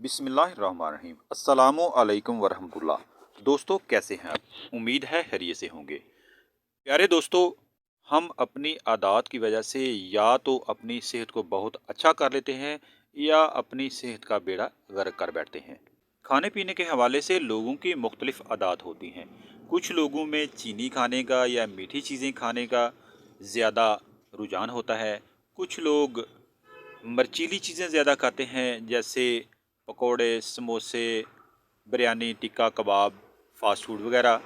बिस्मिल्लाहिर्रहमानिर्रहीम। अस्सलामु अलैकुम वरहमतुल्लाह। दोस्तों, कैसे हैं आप? उम्मीद है खैरियत से होंगे। प्यारे दोस्तों, हम अपनी आदत की वजह से या तो अपनी सेहत को बहुत अच्छा कर लेते हैं या अपनी सेहत का बेड़ा गर्क कर बैठते हैं। खाने पीने के हवाले से लोगों की मुख्तलिफ आदत होती हैं। कुछ लोगों में चीनी खाने का या मीठी चीज़ें खाने का ज़्यादा रुझान होता है। कुछ लोग मर्चीली चीज़ें ज़्यादा खाते हैं, जैसे पकोड़े, समोसे, बिरयानी, टिक्का कबाब, फास्ट फूड वगैरह।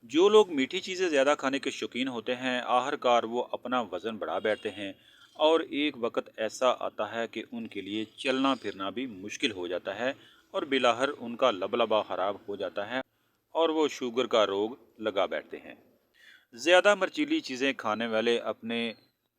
जो लोग मीठी चीज़ें ज़्यादा खाने के शौकीन होते हैं, आखिरकार वो अपना वज़न बढ़ा बैठते हैं और एक वक्त ऐसा आता है कि उनके लिए चलना फिरना भी मुश्किल हो जाता है और बिलाहर उनका लबलबा ख़राब हो जाता है और वो शुगर का रोग लगा बैठते हैं। ज़्यादा मर्चीली चीज़ें खाने वाले अपने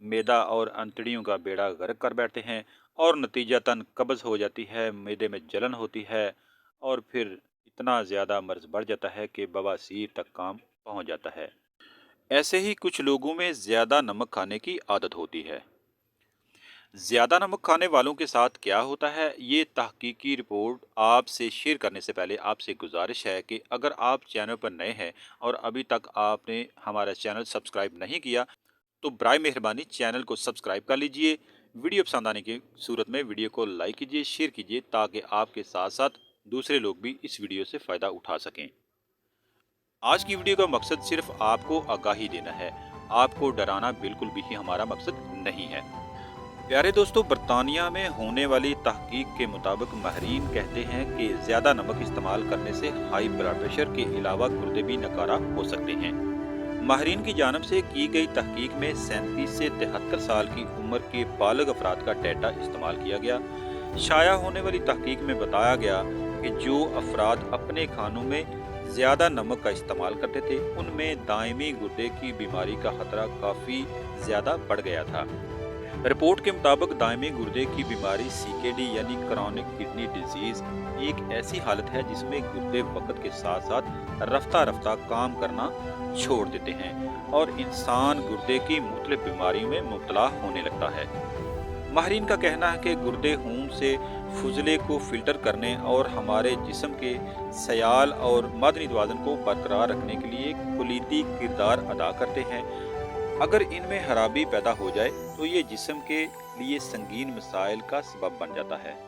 मैदा और अंतड़ियों का बेड़ा गर्क कर बैठते हैं और नतीजतन कब्ज़ हो जाती है, मैदे में जलन होती है और फिर इतना ज़्यादा मर्ज़ बढ़ जाता है कि बवासीर तक काम पहुंच जाता है। ऐसे ही कुछ लोगों में ज़्यादा नमक खाने की आदत होती है। ज़्यादा नमक खाने वालों के साथ क्या होता है, ये तहकीकी रिपोर्ट आपसे शेयर करने से पहले आपसे गुजारिश है कि अगर आप चैनल पर नए हैं और अभी तक आपने हमारा चैनल सब्सक्राइब नहीं किया तो बराए मेहरबानी चैनल को सब्सक्राइब कर लीजिए। वीडियो पसंद आने की सूरत में वीडियो को लाइक कीजिए, शेयर कीजिए, ताकि आपके साथ साथ दूसरे लोग भी इस वीडियो से फ़ायदा उठा सकें। आज की वीडियो का मकसद सिर्फ आपको आगाही देना है, आपको डराना बिल्कुल भी हमारा मकसद नहीं है। प्यारे दोस्तों, बरतानिया में होने वाली तहकीक के मुताबिक माहिरीन कहते हैं कि ज़्यादा नमक इस्तेमाल करने से हाई ब्लड प्रेशर के अलावा गुर्दे भी नकारा हो सकते हैं। माहिरीन की जानब से की गई तहकीक में 37 से 73 साल की उम्र के बालिग अफराद का डेटा इस्तेमाल किया गया। शाया होने वाली तहकीक में बताया गया कि जो अफराद अपने खानों में ज़्यादा नमक का इस्तेमाल करते थे, उनमें दायमी गुर्दे की बीमारी का खतरा काफ़ी ज़्यादा बढ़ गया था। रिपोर्ट के मुताबिक दायमी गुर्दे की बीमारी CKD यानी क्रॉनिक किडनी डिजीज एक ऐसी हालत है जिसमें गुर्दे वक्त के साथ साथ रफ्ता रफ्ता काम करना छोड़ देते हैं और इंसान गुर्दे की मुख्तलिफ बीमारियों में मुब्तला होने लगता है। माहिरीन का कहना है कि गुर्दे खून से फुजले को फिल्टर करने और हमारे जिस्म के सयाल और मादनी तवाज़ुन को बरकरार रखने के लिए कुलीदी किरदार अदा करते हैं। अगर इनमें खराबी पैदा हो जाए तो ये जिस्म के लिए संगीन मसाइल का सबब बन जाता है।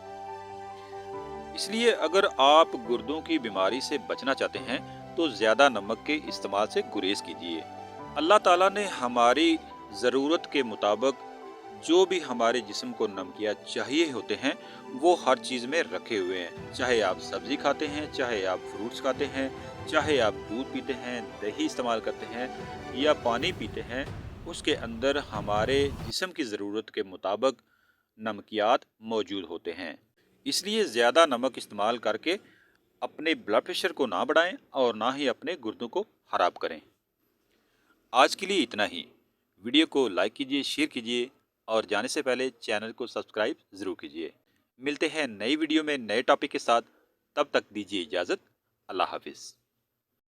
इसलिए अगर आप गुर्दों की बीमारी से बचना चाहते हैं तो ज़्यादा नमक के इस्तेमाल से गुरेज कीजिए। अल्लाह ताला ने हमारी ज़रूरत के मुताबिक जो भी हमारे जिस्म को नमकियात चाहिए होते हैं वो हर चीज़ में रखे हुए हैं। चाहे आप सब्ज़ी खाते हैं, चाहे आप फ्रूट्स खाते हैं, चाहे आप दूध पीते हैं, दही इस्तेमाल करते हैं या पानी पीते हैं, उसके अंदर हमारे जिस्म की ज़रूरत के मुताबिक नमकियात मौजूद होते हैं। इसलिए ज़्यादा नमक इस्तेमाल करके अपने ब्लड प्रेशर को ना बढ़ाएं और ना ही अपने गुर्दों को ख़राब करें। आज के लिए इतना ही। वीडियो को लाइक कीजिए, शेयर कीजिए और जाने से पहले चैनल को सब्सक्राइब ज़रूर कीजिए। मिलते हैं नई वीडियो में नए टॉपिक के साथ। तब तक दीजिए इजाज़त। अल्लाह हाफिज़।